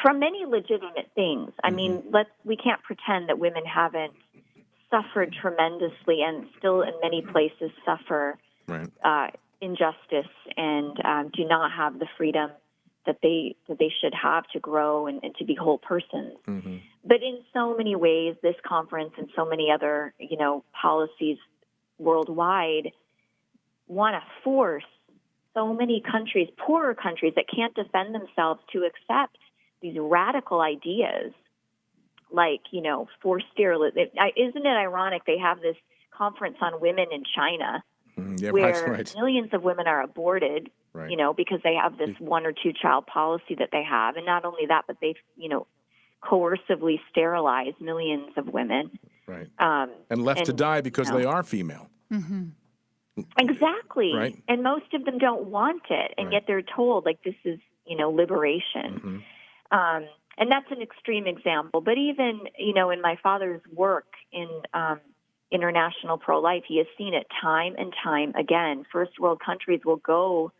O: from many legitimate things. I mean, we can't pretend that women haven't suffered tremendously and still in many places suffer injustice and do not have the freedom that they should have to grow and to be whole persons. But in so many ways, this conference and so many other, policies worldwide want to force so many countries, poorer countries that can't defend themselves, to accept these radical ideas like, forced sterilization. Isn't it ironic they have this conference on women in China where millions of women are aborted, because they have this 1 or 2 child policy that they have. And not only that, but they've, coercively sterilized millions of women.
L: And left to die because they are female.
O: Exactly.
L: Right.
O: And most of them don't want it, and yet they're told, like, this is, liberation. And that's an extreme example. But even, in my father's work in international pro-life, he has seen it time and time again. First world countries will go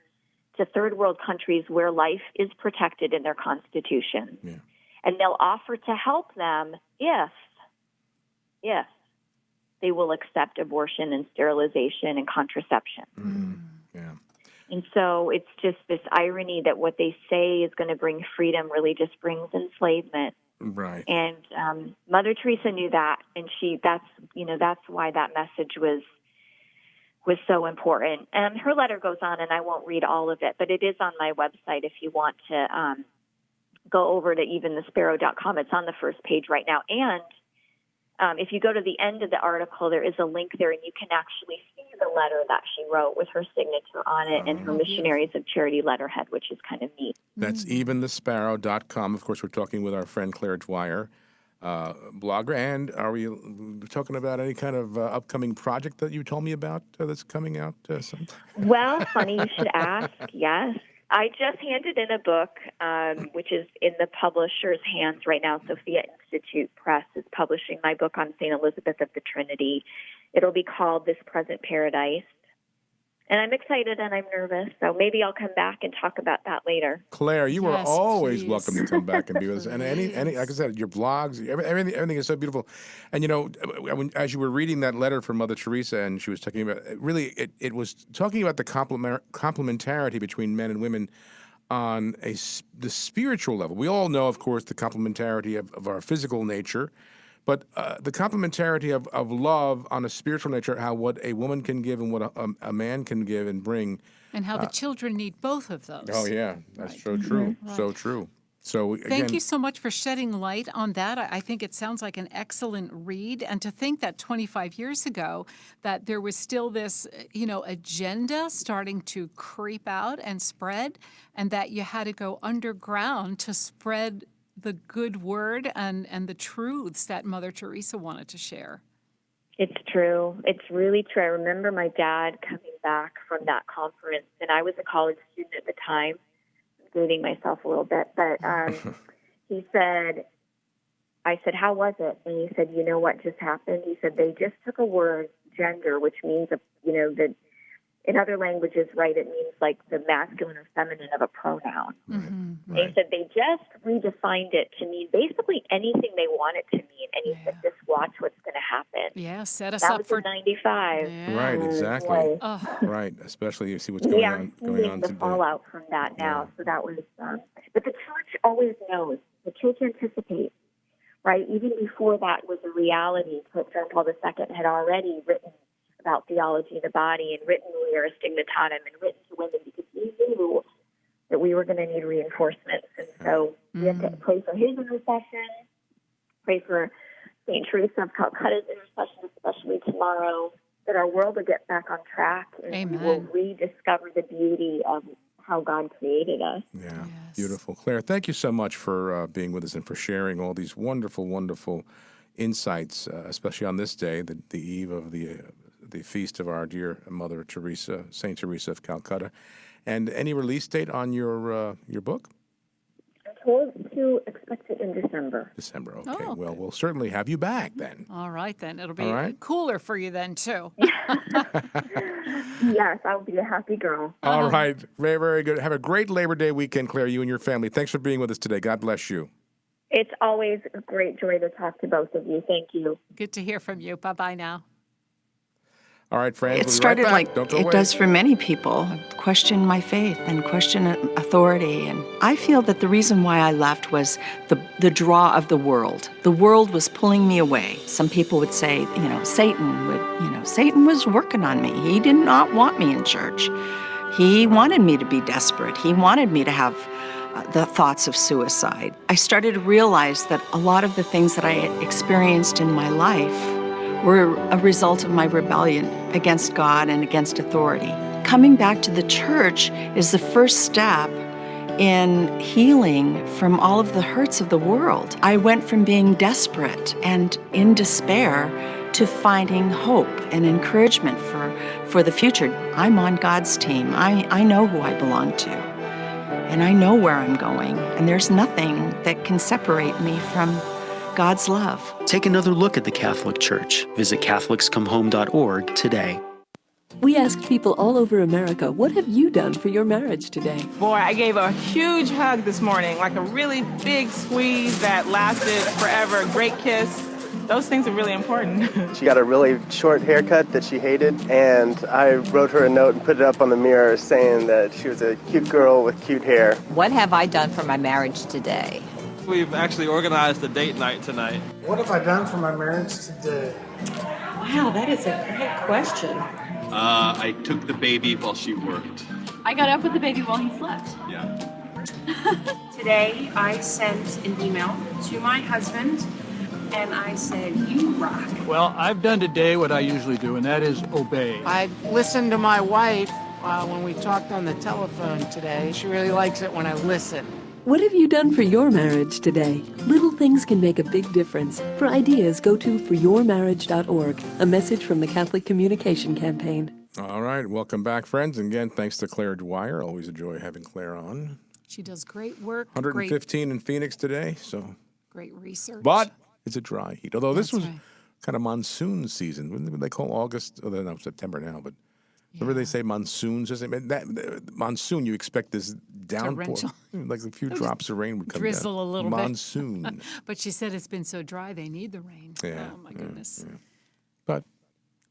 O: to third world countries where life is protected in their constitution. And they'll offer to help them if they will accept abortion and sterilization and contraception. And so it's just this irony that what they say is going to bring freedom really just brings enslavement. And Mother Teresa knew that, and that's why that message was so important. And her letter goes on, and I won't read all of it, but it is on my website if you want to go over to eventhesparrow.com. It's on the first page right now. And if you go to the end of the article, there is a link there, and you can actually see the letter that she wrote with her signature on it and her Missionaries of Charity letterhead, which is kind of neat.
L: That's eventhesparrow.com. Of course, we're talking with our friend Claire Dwyer, blogger. And are we talking about any kind of upcoming project that you told me about that's coming out sometime?
O: Well, funny you should ask. Yes. I just handed in a book, which is in the publisher's hands right now. Sophia Institute Press is publishing my book on St. Elizabeth of the Trinity. It'll be called This Present Paradise. And I'm excited and I'm nervous, so maybe I'll come back and talk about that later.
L: Claire, you are always welcome to come back and be with us. And any, like I said, your blogs, everything is so beautiful. And as you were reading that letter from Mother Teresa, and she was talking about, it was talking about the complementarity between men and women on the spiritual level. We all know, of course, the complementarity of our physical nature. But the complementarity of love on a spiritual nature, how what a woman can give and what a man can give and bring.
M: And how the children need both of those.
L: Oh, yeah. That's so true. So true. So again,
M: Thank you so much for shedding light on that. I think it sounds like an excellent read. And to think that 25 years ago, that there was still this, agenda starting to creep out and spread, and that you had to go underground to spread the good word and the truths that Mother Teresa wanted to share.
O: It's true. It's really true. I remember my dad coming back from that conference, and I was a college student at the time. Dating myself a little bit, but he said, I said, how was it? And he said, you know what just happened? He said, they just took a word, gender, which means, that in other languages, right, it means like the masculine or feminine of a pronoun.
M: Mm-hmm.
O: Right. He said they just redefined it to mean basically anything they want it to mean. And he said, just watch what's going to happen.
M: Yeah, set us
O: that
M: up
O: was
M: for
O: in 95.
M: Yeah.
L: right, exactly. Right, especially you see what's going on
O: the
L: today.
O: fallout from that now. So that was, but the church always knows. The church anticipates, right? Even before that was a reality, Pope John Paul II had already written about theology of the body and written Mulieris Dignitatem and written to women because he knew that we were going to need reinforcements. And so we have to pray for his intercession, pray for St. Teresa of Calcutta's intercession, especially tomorrow, that our world will get back on track and
M: Amen.
O: we will rediscover the beauty of how God created us.
L: Yeah, beautiful. Claire, thank you so much for being with us and for sharing all these wonderful, wonderful insights, especially on this day, the eve of the feast of our dear Mother Teresa, St. Teresa of Calcutta. And any release date on your book?
O: I'm told to expect it in December.
L: December, okay.
M: Oh,
L: well, we'll certainly have you back then.
M: All right, then. It'll be
L: All right.
M: cooler for you then, too.
O: Yes, I'll be a happy girl.
L: All right. Very, very good. Have a great Labor Day weekend, Claire, you and your family. Thanks for being with us today. God bless you.
O: It's always a great joy to talk to both of you. Thank you.
M: Good to hear from you. Bye-bye now.
L: All right, friends.
P: It started
L: right back.
P: like
L: Don't go
P: it
L: away.
P: does for many people, question my faith and question authority. And I feel that the reason why I left was the draw of the world. The world was pulling me away. Some people would say, Satan was working on me. He did not want me in church. He wanted me to be desperate. He wanted me to have the thoughts of suicide. I started to realize that a lot of the things that I had experienced in my life were a result of my rebellion against God and against authority. Coming back to the church is the first step in healing from all of the hurts of the world. I went from being desperate and in despair to finding hope and encouragement for the future. I'm on God's team. I know who I belong to, and I know where I'm going, and there's nothing that can separate me from God's love.
Q: Take another look at the Catholic Church. Visit CatholicsComeHome.org today.
C: We asked people all over America, what have you done for your marriage today?
E: Boy, I gave a huge hug this morning, like a really big squeeze that lasted forever, a great kiss. Those things are really important.
R: She got a really short haircut that she hated, and I wrote her a note and put it up on the mirror saying that she was a cute girl with cute hair.
S: What have I done for my marriage today?
H: We've actually organized a date night tonight.
T: What have I done for my marriage today?
S: Wow, that is a great question.
F: I took the baby while she worked.
G: I got up with the baby while he slept.
F: Yeah.
U: Today, I sent an email to my husband, and I said, "You rock."
J: Well, I've done today what I usually do, and that is obey.
T: I listened to my wife when we talked on the telephone today. She really likes it when I listen.
C: What have you done for your marriage today? Little things can make a big difference. For ideas, go to foryourmarriage.org, a message from the Catholic Communication Campaign.
L: All right. Welcome back, friends. And again, thanks to Claire Dwyer. Always a joy having Claire on.
M: She does great work.
L: 115 in Phoenix today, so.
M: Great research.
L: But it's a dry heat. Although this was
M: right.
L: kind of monsoon season. What they call August? Oh, no, September now, but remember they say monsoons? Monsoon, you expect this downpour.
M: Torrential.
L: Like a few drops of rain would come
M: Drizzle
L: down.
M: a little
L: Monsoon.
M: bit. But she said it's been so dry, they need the rain.
L: Yeah.
M: Oh, my goodness.
L: Yeah. But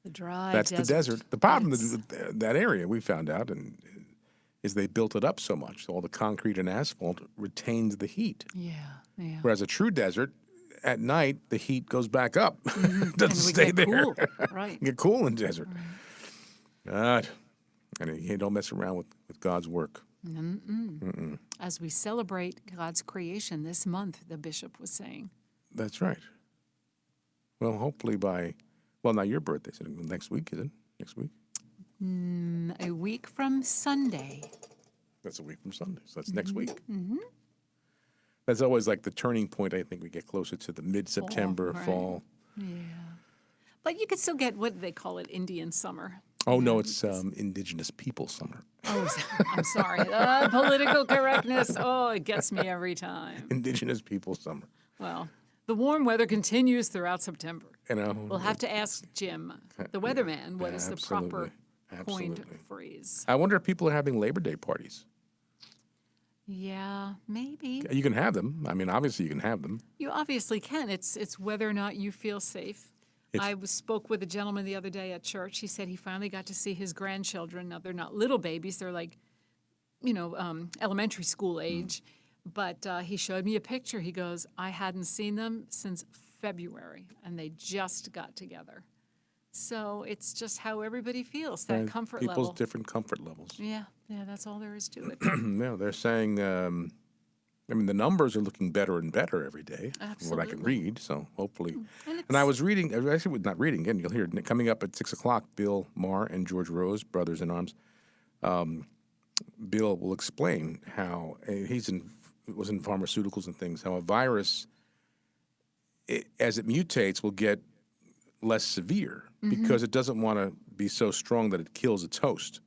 M: the dry
L: that's
M: desert.
L: the desert. The problem with that area, we found out, is they built it up so much. So all the concrete and asphalt retains the heat.
M: Yeah.
L: Whereas a true desert, at night, the heat goes back up.
M: Mm-hmm.
L: It doesn't stay there.
M: Cool. Right.
L: You get cool in the desert. God. And you don't mess around with God's work.
M: As we celebrate God's creation this month, the bishop was saying.
L: That's right. Well, hopefully now your birthday is next week, is it? Next week?
M: A week from Sunday.
L: That's a week from Sunday, so that's next week.
M: Mm-hmm.
L: That's always like the turning point. I think we get closer to the mid-September, fall.
M: Yeah. But you could still get, what do they call it, Indian summer.
L: Oh, no, it's Indigenous People Summer.
M: Oh, I'm sorry. Political correctness. Oh, it gets me every time.
L: Indigenous People Summer.
M: Well, the warm weather continues throughout September.
L: You know,
M: We'll have to ask Jim, the weatherman, what is the proper coined
L: Absolutely.
M: phrase.
L: I wonder if people are having Labor Day parties.
M: Yeah, maybe.
L: You can have them. I mean, obviously you can have them.
M: You obviously can. It's whether or not you feel safe. I spoke with a gentleman the other day at church. He said he finally got to see his grandchildren. Now, they're not little babies. They're like, elementary school age. But he showed me a picture. He goes, I hadn't seen them since February, and they just got together. So it's just how everybody feels, that
L: And
M: comfort
L: people's
M: level.
L: different comfort levels.
M: Yeah, that's all there is to it.
L: No, they're saying, the numbers are looking better and better every day, from what I can read, so hopefully. And I was reading, actually not reading, again, you'll hear it coming up at 6 o'clock, Bill Maher and George Rose, brothers in arms. Bill will explain how, was in pharmaceuticals and things, how a virus, as it mutates, will get less severe because it doesn't want to be so strong that it kills its host.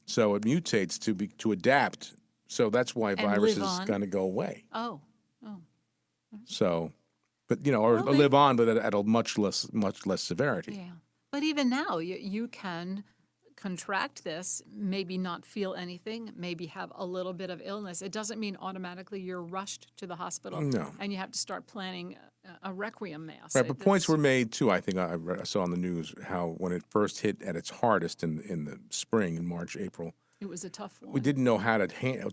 L: So it mutates to adapt. So that's why viruses kind of go away.
M: Oh.
L: So, but or live on, but at a much less severity.
M: Yeah. But even now, you can contract this, maybe not feel anything, maybe have a little bit of illness. It doesn't mean automatically you're rushed to the hospital.
L: No.
M: And you have to start planning a requiem mass.
L: Right, but points were made too. I think I saw on the news how when it first hit at its hardest in the spring, in March, April,
M: it was a tough one.
L: we didn't know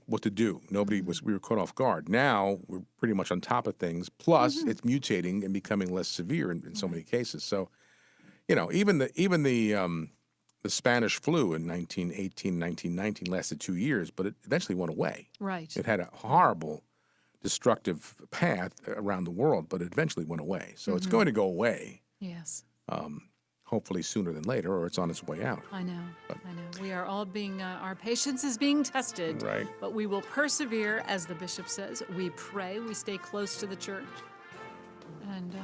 L: what to do. We were caught off guard. Now we're pretty much on top of things. Plus, it's mutating and becoming less severe in so many cases. So, even the Spanish flu in 1918, 1919 lasted 2 years, but it eventually went away.
M: Right.
L: It had a horrible, destructive path around the world, but it eventually went away. So it's going to go away.
M: Yes.
L: Hopefully sooner than later, or it's on its way out.
M: I know. We are all being, our patience is being tested.
L: Right.
M: But we will persevere, as the bishop says. We pray, we stay close to the church. And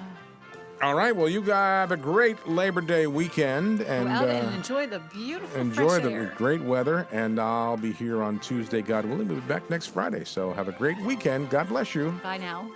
L: all right. Well, you guys have a great Labor Day weekend, and
M: go out and enjoy the beautiful
L: enjoy
M: fresh
L: the
M: air.
L: great weather. And I'll be here on Tuesday, God willing. We'll be back next Friday. So have a great weekend. God bless you.
M: Bye now.